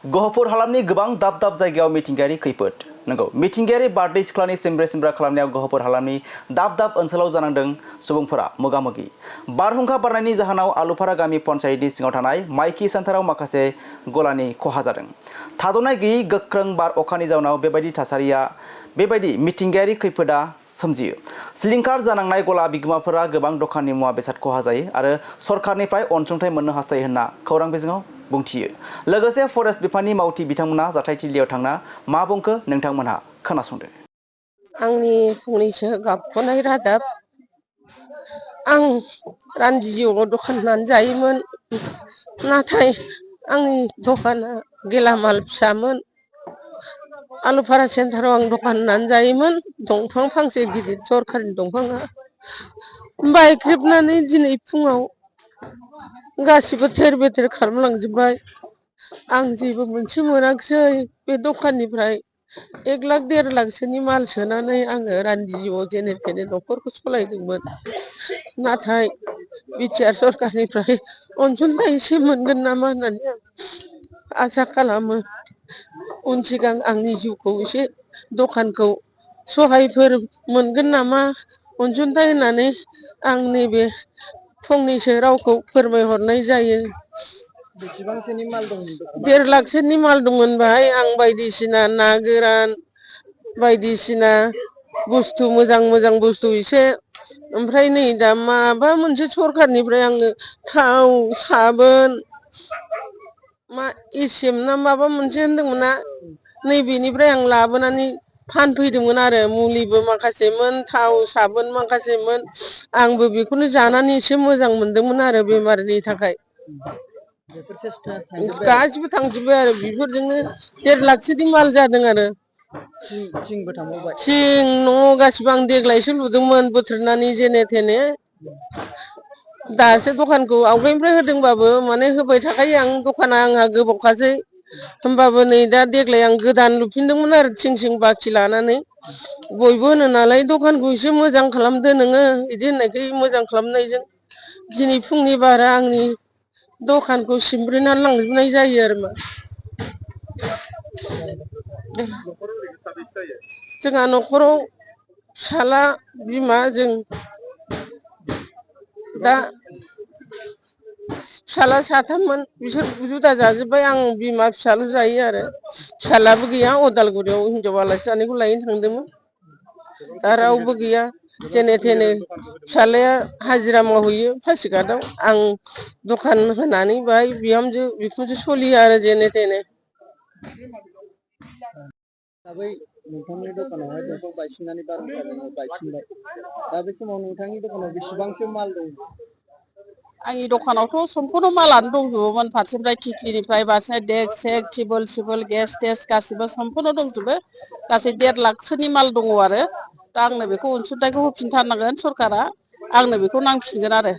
गहपुर हालामनि गोबां दाब दाब जायगायाव मिथिंगायारि खैफोद नंगौ मिथिंगायारि बारदै सिख्लानि सिमब्रे खालामनायाव गहपुर हालामनि दाब दाब ओनसोलाव जानांदों सुबुंफोरा मोगा-मोगि बारहुंखा बारनायनि जाहोनाव आलुफारा गामि पन्चायतनि सिङाव थानाय माइकी सेन्टाराव माखासे गलानि खहा जादों थाद'नाय गैयै गोख्रों बार अखानि जाउनाव बेबायदि मिथिंगायारि खैफोदा सोमजियो सिलिंखार जानांनाय गला बिगोमाफोरा गोबां दखाननि मुवा बेसाद खहा जायो आरो सरकारनिफ्राय अनसुंथाइ मोननो हास्थायो होनना खौरां बिजोङाव बुंथियो लोगोसे फरेस्ट बिफाननि मावथि बिथांमोना जाथायथिलियाव थांना मा बुंखो नोंथांमोनहा खोनासंदो। आंनि फंनैसो गाबख'नाय रादाब आं रान्दि जिउआव दखान होनानै जायोमोन नाथाय आंनि दखाना गेलामाल फिसामोन आलुफारा सेन्टाराव आं दखान होनानै जायोमोन दंफां फांसे गिदिर सरखारनि दंफाङा बायख्रेबनानै दिनै फुङाव गासिबो थेर बेथेर खालामलांजोबबाय आं जेबो मोनसे मोनाखिसै बे दखाननिफ्राय 1 लाख 1.5 लाखसोनि माल सोनानै आङो रान्दि जिउआव जेने थेने न'खरखौ सलायदोंमोन नाथाय बिटिआर सरकारनिफ्राय अनसुंथाइ एसे मोनगोन नामा होननानै आं आसा खालामो उन सिगां आंनि जिउखौ एसे दखानखौ सहायफोर मोनगोन नामा अनसुंथाइ होननानै आं नैबे फंनैसो रावखौ फोरमायहरनाय जायो। 1.5 लाखसोनि माल दंमोन बाहाय आं बायदिसिना ना गोरान बायदिसिना बुस्थु मोजां बुस्थु एसे ओमफ्राय नै दा माबा मोनसे सरखारनिफ्राय आङो थाव साबोन मा एसेम ना माबा मोनसे होनदोंमोन ना नैबेनिफ्राय आं लाबोनानै फानफैदोंमोन आरो मुलिबो माखासेमोन थाव साबोन माखासेमोन आंबो बेखौनो जानानै एसे मोजां मोनदोंमोन आरो बेमारनि थाखाय गासिबो थांजोब्बाय आरो बेफोरजोंनो 1.5 लाखसोनि माल जादों आरो थिं न' गासिबो आं देग्लायसो लुदोंमोन बोथ्रोदनानै जेने थेने दासो दखानखौ आवगायनिफ्राय होदोंबाबो माने होबाय थाखायो आं दखाना आंहा गोबावखासै होमबाबो नै दा देग्लाय आं गोदान लुफिनदोंमोन आरो थिं बाखि लानानै बयबो होनो नालाय दखानखौ एसे मोजां खालामदो नोङो बिदि होननायखाय मोजां खालामनायजों दिनै फुंनि बारा आंनि दखानखौ सिमब्रेनानै लांजोबनाय जायो आरो मा जोंहा न'खराव फिसाला बिमा जों दा फिसाला साथाममोन बिसोर जुदा जाजोब्बाय आं बिमा फिसाल' जायो आरो फिसालाबो गैया अदालगुरियाव हिनजाव आलासि जानायखौ लायनो थांदोंमोन दा रावबो गैया जेने थेने फिसालाया हाजिरा मावहैयो पासिघाटआव आं दखान होनानै बाहाय बिहामजो बिखुनजो सलियो आरो जेने थेने नोंथांनि दखानावहाय दंफां बायसिननानै बारहुंखाजों बायसिनबाय दा बे समाव नोंथांनि दखानाव बेसेबांसो माल दं? आंनि दखानावथ' सम्पूर्ण मालानो दंजोबोमोन फारसेनिफ्राय थिख्लिनिफ्राय बारसिनाय देक सेक टेबोल सिबोल गेस टेस गासिबो सम्पूर्ण दंजोबो गासै 1.5 लाखसोनि माल दङ आरो दा आंनो बेखौ अनसुंथाइखौ होफिनथारनांगोन सरकारा आंनो बेखौ नांफिनगोन आरो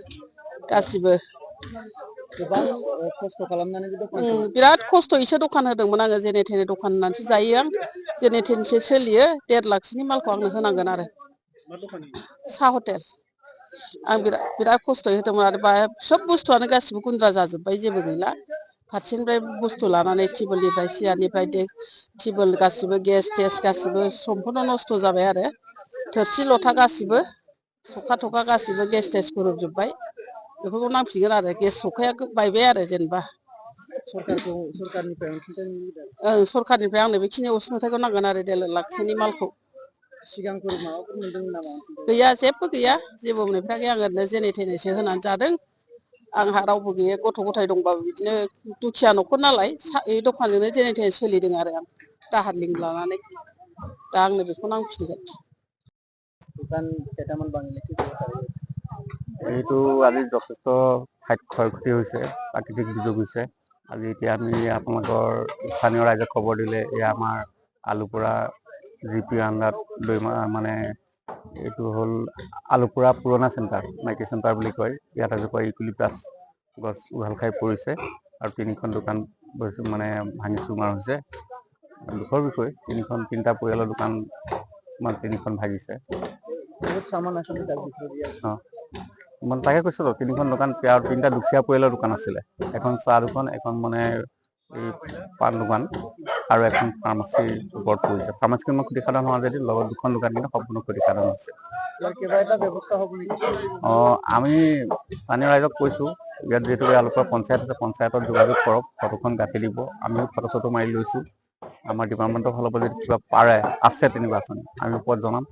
गासिबो खस्थ' खालामनानै बिराद खस्थ'यैसो दखान होदोंमोन आङो जेने थेने दखान होनानैसो जायो आं जेने थेनेसो सोलियो 1.5 लाखसोनि मालखौ आंनो होनांगोन आरो साहा हटेल आं बिराद खस्थ'यै होदोंमोन आरो बा सब बुस्थुआनो गासिबो गुन्द्रा जाजोब्बाय जेबो गैला फारसेनिफ्राय बुस्थु लानानै टेबोलनिफ्राय सियारनिफ्राय टेबोल गासिबो गेस टेस गासिबो सम्पूर्ण नस्थ' जाबाय आरो थोरसि लथा गासिबो सखा थखा गासिबो गेस टेस गोरोबजोब्बाय बेफोरखौ नांफिनगोन आरो गेस सखाया बायबाय आरो जेनेबा सरकारनिफ्राय आंनो बेखिनि अनसुंथाइखौ नांगोन आरो 1.5 लाखसोनि मालखौ सिगांफोर माबाफोर मोनदोंमोन नामा? गैया जेबो गैया जेबो मोनफेराखै आं ओरैनो जेने थेनेसो होनानै जादों आंहा रावबो गैया गथ' गथाय दंबाबो बिदिनो दुखिया न'खर नालाय दखानजोंनो जेने थेने सोलिदों आरो आं दाहार लिंक लानानै दा आंनो बेखौ नांफिनगोन। এইটো আজি যথেষ্ট ঠাইত ক্ষয়ক্ষতি হৈছে প্ৰাকৃতিক দুৰ্যোগ হৈছে আজি এতিয়া আমি আপোনালোকৰ স্থানীয় ৰাইজে খবৰ দিলে এয়া আমাৰ আলুপুৰা জিপি আণ্ডাৰত মানে এইটো হ'ল আলুপুৰা পুৰণা চেণ্টাৰ মাইকী চেণ্টাৰ বুলি কয় ইয়াত এজোপা ইউকেলিপ্টাছ গছ উঘাল খাই পৰিছে আৰু 3খন দোকান মানে ভাঙি চুৰমাৰ হৈছে দুখৰ বিষয় 3টা পৰিয়ালৰ দোকান মানে 3খন ভাগিছে মানে তাকে কৈছোঁ 3খন দোকান আৰু 3টা দুখীয়া পৰিয়ালৰ দোকান আছিলে এখন চাহ দোকান এখন মানে এই পাণ দোকান আৰু এখন ফাৰ্মাচীৰ ওপৰত পৰিছে। ফাৰ্মাচীখন মই ক্ষতিসাধন হোৱা যদি লগত দুখন দোকান কিন্তু সম্পূৰ্ণ ক্ষতিসাধন হৈছে। কিবা এটা ব্যৱস্থা হ'ব নেকি? আমি স্থানীয় ৰাইজক কৈছোঁ, ইয়াত যিহেতু আলুপুৰা পঞ্চায়ত আছে, পঞ্চায়তত যোগাযোগ কৰক, ফটোখন গাঁঠি দিব। আমিও ফটো চটো মাৰি লৈছোঁ। আমাৰ ডিপাৰ্টমেণ্টৰ ফালৰ পৰা যদি কিবা পাৰে আছে তেনেকুৱা আঁচনি আমি ওপৰত জনাম।